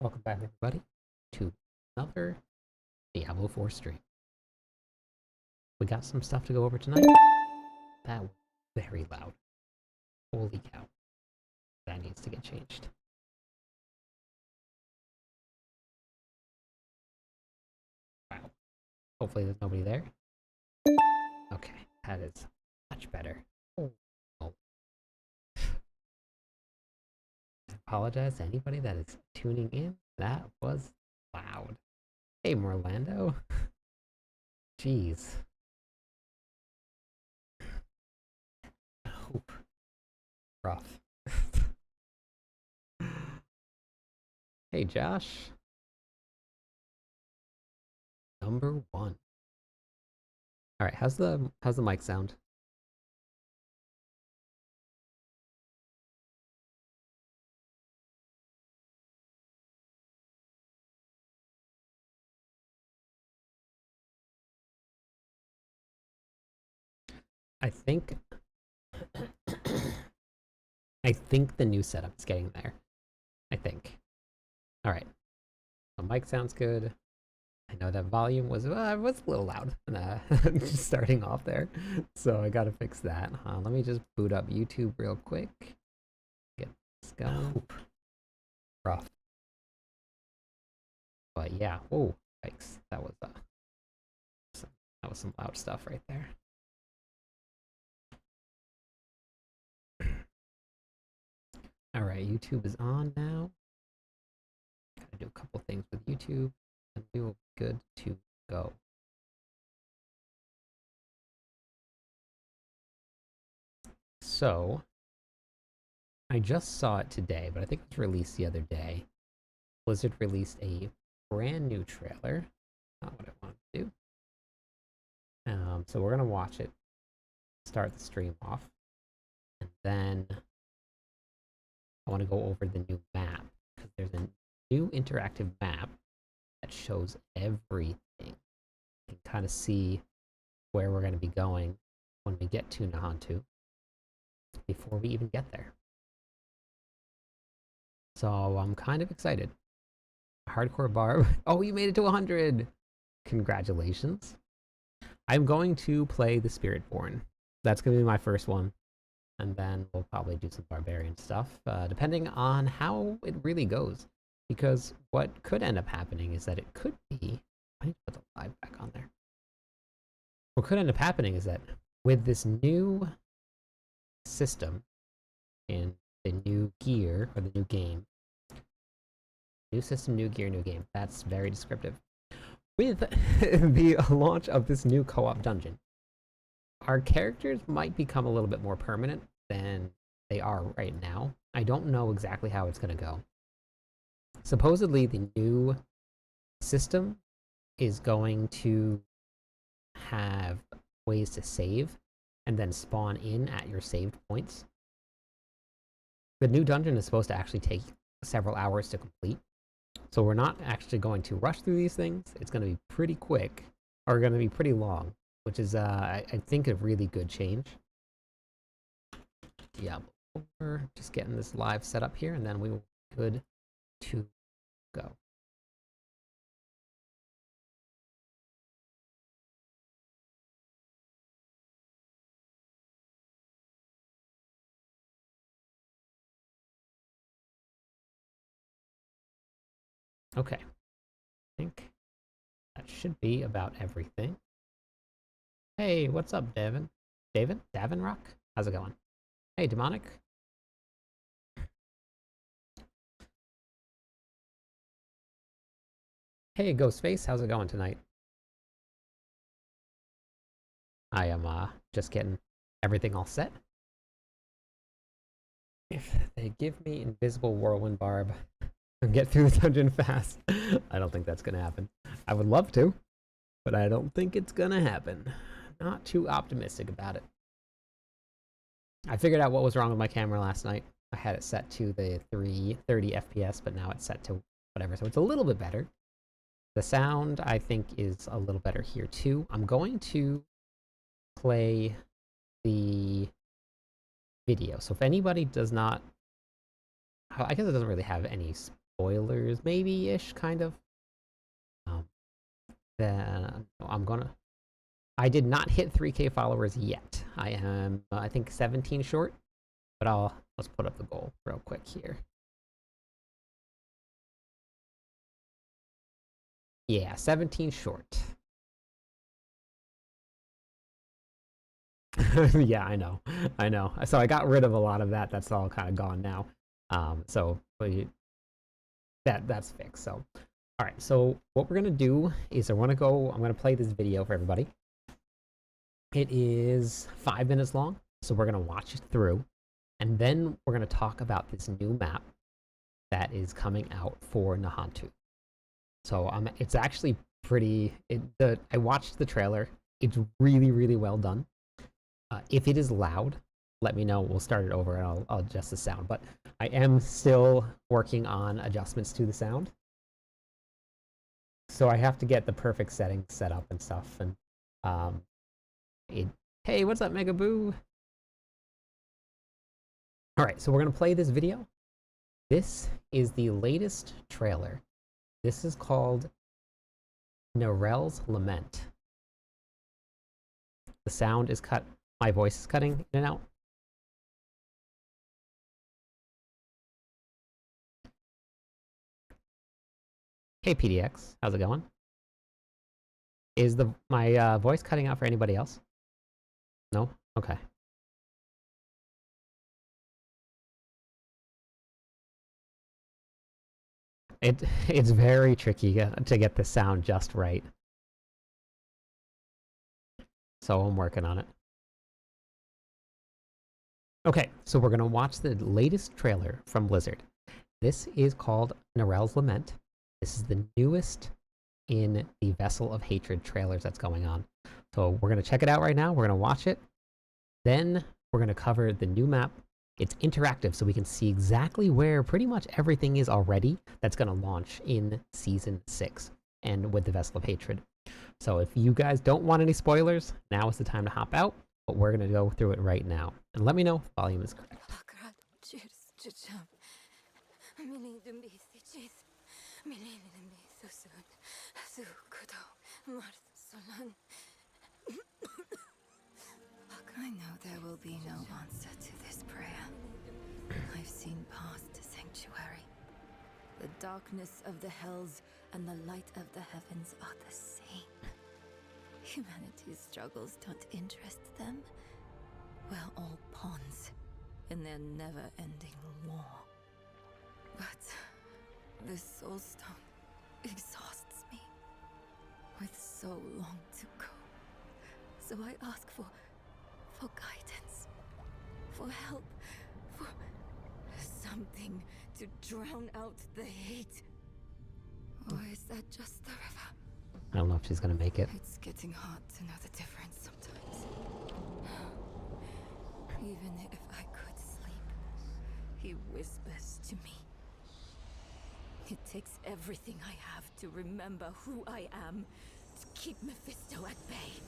Welcome back, everybody, to another Diablo 4 stream. We got some stuff to go over tonight. That was very loud. Holy cow. That needs to get changed. Wow. Hopefully there's nobody there. Okay, that is much better. Oh. I apologize to anybody that is tuning in. That was loud. Hey, Morlando. Jeez. Oh, rough. Hey, Josh. Number 1. All right, how's the mic sound? I think I think the new setup is getting there. I think. All right. The mic sounds good. I know that volume was a little loud just starting off there, so I gotta fix that. Let me just boot up YouTube real quick. Get this going. Rough. But yeah. Whoa, yikes! That was some loud stuff right there. All right, YouTube is on now. Gotta do a couple things with YouTube, and we will be good to go. So, I just saw it today, but I think it was released the other day. Blizzard released a brand new trailer. Not what I want to do. So we're gonna watch it, start the stream off, and then I want to go over the new map because there's a new interactive map that shows everything. You can kind of see where we're going to be going when we get to Nantu before we even get there. So I'm kind of excited. Hardcore Barb. Oh, you made it to 100. Congratulations. I'm going to play the Spiritborn. That's going to be my first one. And then we'll probably do some Barbarian stuff, depending on how it really goes. Because what could end up happening is that it could be... I need to put the live back on there. What could end up happening is that with this new system and the new gear, or the new game, new system, new gear, new game, that's very descriptive. With the launch of this new co-op dungeon, our characters might become a little bit more permanent than they are right now. I don't know exactly how it's going to go. Supposedly, the new system is going to have ways to save and then spawn in at your saved points. The new dungeon is supposed to actually take several hours to complete. So we're not actually going to rush through these things. It's going to be pretty quick, or going to be pretty long, which is, I think, a really good change. Yeah, we're just getting this live set up here, and then we will be good to go. Okay, I think that should be about everything. Hey, what's up, Devin? Davin Rock? How's it going? Hey, Demonic. Hey, Ghostface, how's it going tonight? I am just getting everything all set. If they give me invisible Whirlwind Barb and get through the dungeon fast, I don't think that's gonna happen. I would love to, but I don't think it's gonna happen. Not too optimistic about it. I figured out what was wrong with my camera last night. I had it set to the 330 FPS, but now it's set to whatever, so it's a little bit better. The sound, I think, is a little better here too. I'm going to play the video. So if anybody does not... I guess it doesn't really have any spoilers, maybe-ish, kind of. Um, then I did not hit 3K followers yet. I am, I think, 17 short, but let's put up the goal real quick here. Yeah, 17 short. Yeah, I know. So I got rid of a lot of that. That's all kind of gone now. That's fixed. So, all right. So what we're gonna do is I'm gonna play this video for everybody. It is 5 minutes long, so we're gonna watch it through, and then we're gonna talk about this new map that is coming out for Nantu. So it's actually pretty. I watched the trailer. It's really, really well done. If it is loud, let me know. We'll start it over and I'll adjust the sound. But I am still working on adjustments to the sound. So I have to get the perfect settings set up and stuff. And hey, what's up, Mega Boo? All right, so we're gonna play this video. This is the latest trailer. This is called Narel's Lament. The sound is cut. My voice is cutting in and out. Hey PDX, how's it going? Is my voice cutting out for anybody else? No? Okay. It's very tricky to get the sound just right. So I'm working on it. Okay, so we're gonna watch the latest trailer from Blizzard. This is called Narel's Lament. This is the newest in the Vessel of Hatred trailers that's going on. So we're gonna check it out right now. We're gonna watch it. Then we're gonna cover the new map. It's interactive, so we can see exactly where pretty much everything is already that's gonna launch in Season 6 and with the Vessel of Hatred. So if you guys don't want any spoilers, now is the time to hop out, but we're gonna go through it right now. And let me know if the volume is correct. I know there will be no answer to this prayer. I've seen past the sanctuary. The darkness of the hells and the light of the heavens are the same. Humanity's struggles don't interest them. We're all pawns in their never-ending war. But this soulstone exhausts me. With so long to go. So I ask for guidance, for help, for something to drown out the hate. Or is that just the river? I don't know if she's gonna make it. It's getting hard to know the difference sometimes. Even if I could sleep, he whispers to me. It takes everything I have to remember who I am, to keep Mephisto at bay.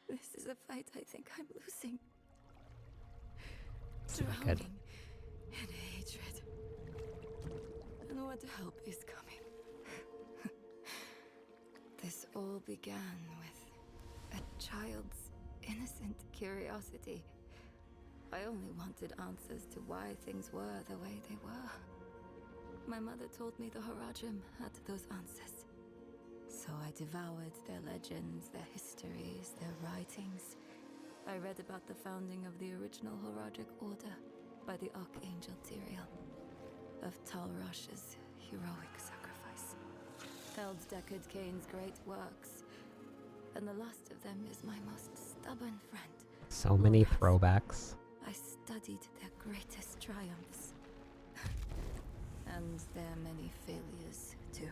This is a fight I think I'm losing. Drowning in hatred. And what help is coming? This all began with a child's innocent curiosity. I only wanted answers to why things were the way they were. My mother told me the Haradrim had those answers. So I devoured their legends, their histories, their writings. I read about the founding of the original Horadric Order by the Archangel Tyrael, of Talrash's heroic sacrifice. Held Deckard Cain's great works, and the last of them is my most stubborn friend. So many throwbacks. I studied their greatest triumphs. And their many failures, too.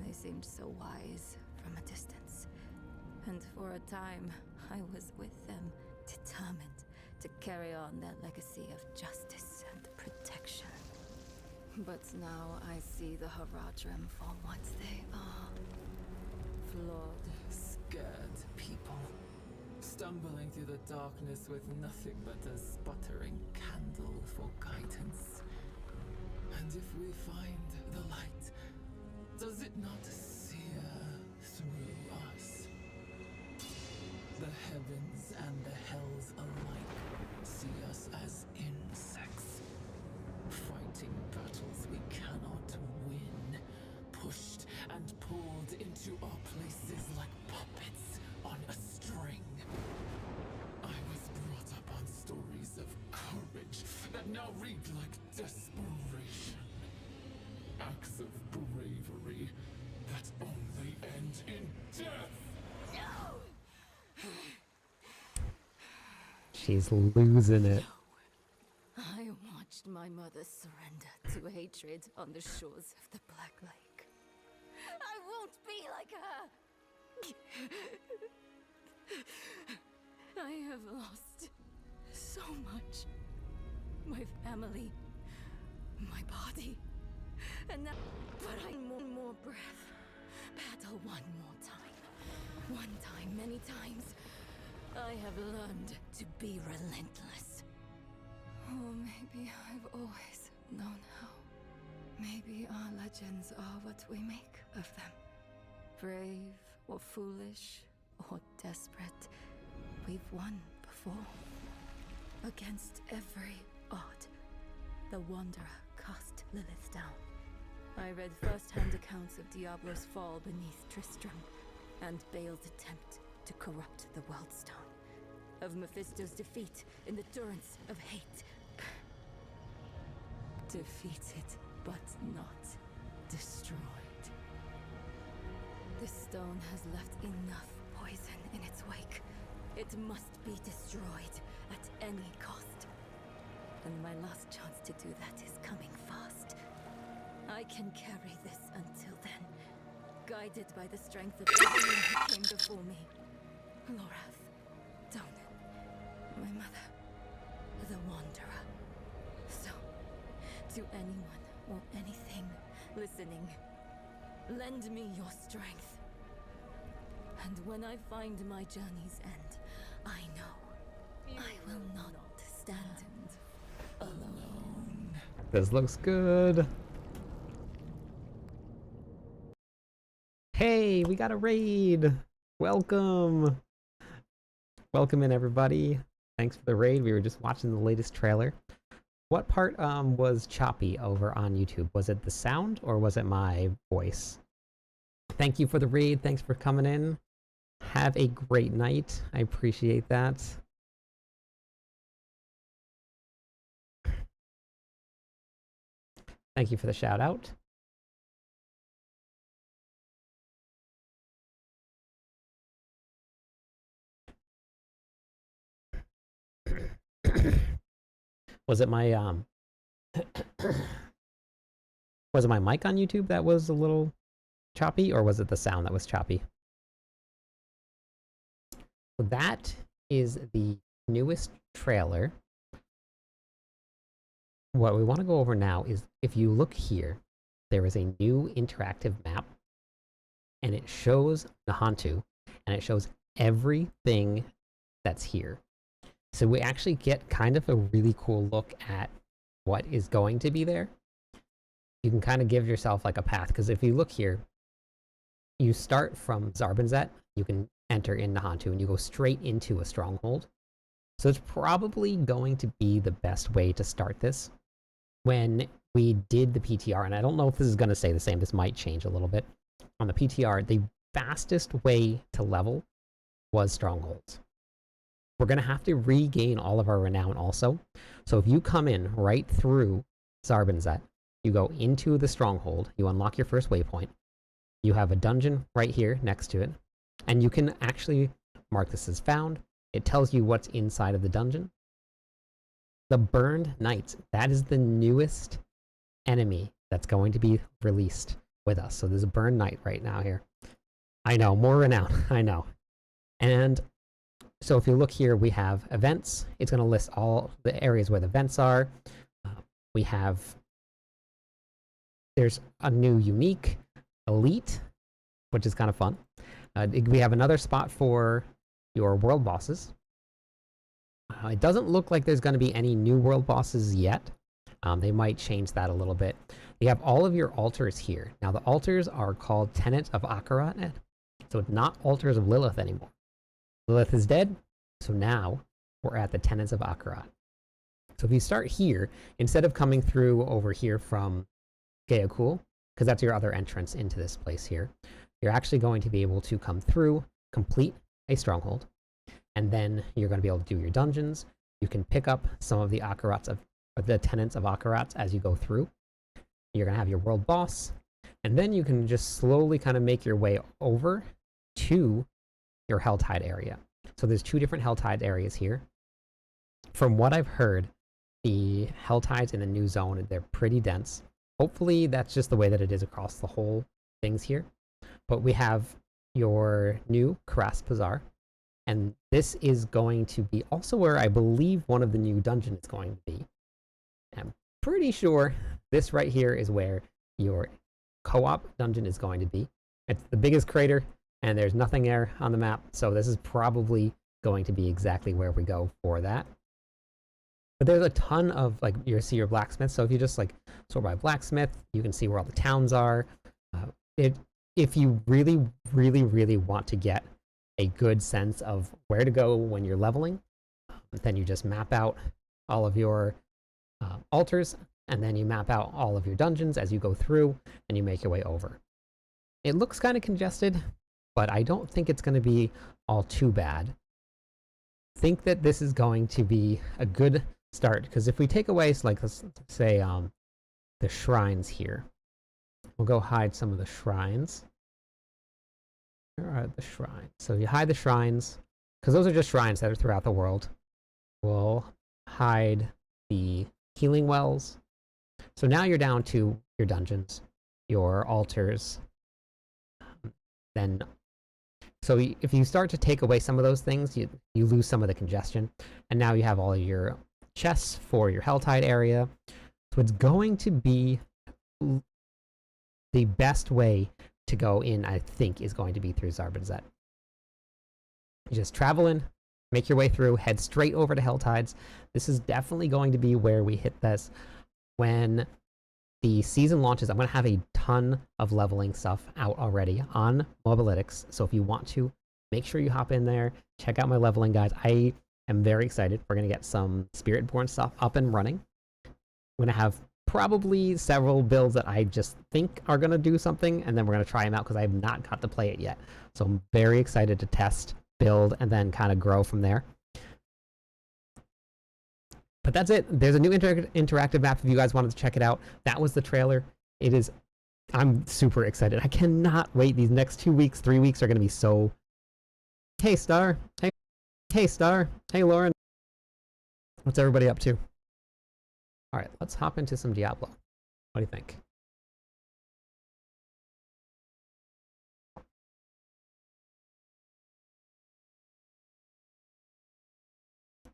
They seemed so wise from a distance. And for a time, I was with them, determined to carry on their legacy of justice and protection. But now I see the Haradrim for what they are. Flawed, scared people. Stumbling through the darkness with nothing but a sputtering candle for guidance. And if we find the light, does it not sear through us? The heavens and the hells alike see us as insects, fighting battles we cannot win, pushed and pulled into our places like puppets on a string. I was brought up on stories of courage that now read like desperation. Acts of bravery that only end in death. She's losing it. I watched my mother surrender to hatred on the shores of the Black Lake. I won't be like her! I have lost so much. My family, my body, and now, but I need more breath. Battle one more time. One time, many times. I have learned to be relentless. Or maybe I've always known how. Maybe our legends are what we make of them. Brave or foolish or desperate, we've won before. Against every odd, the Wanderer cast Lilith down. I read first-hand accounts of Diablo's fall beneath Tristram, and Bale's attempt to corrupt the Worldstone, of Mephisto's defeat in the durance of hate. Defeated, but not destroyed. This stone has left enough poison in its wake. It must be destroyed at any cost. And my last chance to do that is coming fast. I can carry this until then, guided by the strength of everyone who came before me. Lorath, Donan, my mother, the Wanderer. So, to anyone or anything listening, lend me your strength. And when I find my journey's end, I know I will not stand alone. This looks good. Hey, we got a raid. Welcome. Welcome in, everybody. Thanks for the raid. We were just watching the latest trailer. What part was choppy over on YouTube? Was it the sound or was it my voice? Thank you for the raid. Thanks for coming in. Have a great night. I appreciate that. Thank you for the shout out. Was it my was it my mic on YouTube that was a little choppy, or was it the sound that was choppy? So that is the newest trailer. What we want to go over now is, if you look here, there is a new interactive map, and it shows Nantu, and it shows everything that's here. So we actually get kind of a really cool look at what is going to be there. You can kind of give yourself like a path, because if you look here, you start from Zarbinzet, you can enter in Nantu, and you go straight into a stronghold. So it's probably going to be the best way to start this. When we did the PTR, and I don't know if this is going to stay the same, this might change a little bit. On the PTR, the fastest way to level was strongholds. We're going to have to regain all of our renown also. So if you come in right through Zarbinzet, you go into the stronghold, you unlock your first waypoint, you have a dungeon right here next to it, and you can actually mark this as found. It tells you what's inside of the dungeon. The Burned Knights, that is the newest enemy that's going to be released with us. So there's a Burned Knight right now here. I know, more renown, I know. And so if you look here, we have events. It's going to list all the areas where the events are. We have, there's a new unique elite, which is kind of fun. We have another spot for your world bosses. It doesn't look like there's going to be any new world bosses yet. They might change that a little bit. You have all of your altars here. Now the altars are called Tenets of Akarat, so it's not altars of Lilith anymore. Lilith is dead, so now we're at the Tenets of Akarat. So if you start here, instead of coming through over here from Gaeakul, because that's your other entrance into this place here, you're actually going to be able to come through, complete a stronghold, and then you're going to be able to do your dungeons. You can pick up some of the Akarats of the Tenets of Akarats as you go through. You're going to have your world boss, and then you can just slowly kind of make your way over to your Helltide area. So there's 2 different Helltide areas here. From what I've heard, the Helltides in the new zone, they're pretty dense. Hopefully that's just the way that it is across the whole things here. But we have your new Karas Bazaar, and this is going to be also where I believe one of the new dungeons is going to be. I'm pretty sure this right here is where your co-op dungeon is going to be. It's the biggest crater, and there's nothing there on the map, so this is probably going to be exactly where we go for that. But there's a ton of, like, you see your blacksmith, so if you just, like, sort by blacksmith, you can see where all the towns are. If you really, really, really want to get a good sense of where to go when you're leveling, then you just map out all of your altars, and then you map out all of your dungeons as you go through, and you make your way over. It looks kind of congested, but I don't think it's going to be all too bad. Think that this is going to be a good start, because if we take away, like, let's say the shrines here, we'll go hide some of the shrines. Where are the shrines? So you hide the shrines, because those are just shrines that are throughout the world. We'll hide the healing wells. So now you're down to your dungeons, your altars. Then, so if you start to take away some of those things, you lose some of the congestion. And now you have all your chests for your Helltide area. So it's going to be the best way to go in, I think, is going to be through Zarbazet. You just travel in, make your way through, head straight over to Helltides. This is definitely going to be where we hit this. When the season launches, I'm going to have a ton of leveling stuff out already on Mobalytics. So if you want to, make sure you hop in there, check out my leveling guides. I am very excited. We're going to get some Spiritborn stuff up and running. I'm going to have probably several builds that I just think are going to do something, and then we're going to try them out because I have not got to play it yet. So I'm very excited to test, build, and then kind of grow from there. But that's it. There's a new interactive map if you guys wanted to check it out. That was the trailer. I'm super excited. I cannot wait. These next 2 weeks, 3 weeks are going to be so... Hey, Star. Hey, Star. Hey, Lauren. What's everybody up to? All right, let's hop into some Diablo. What do you think?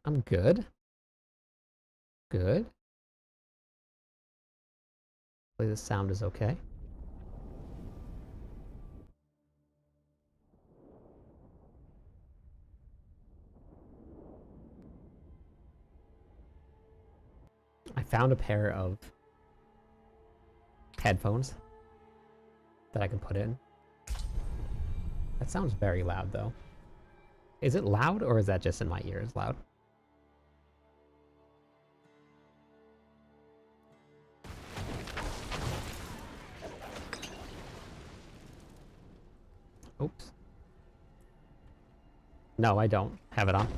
I'm good. Good. Hopefully the sound is okay. I found a pair of headphones that I can put in. That sounds very loud, though. Is it loud, or is that just in my ears loud? Oops. No, I don't have it on.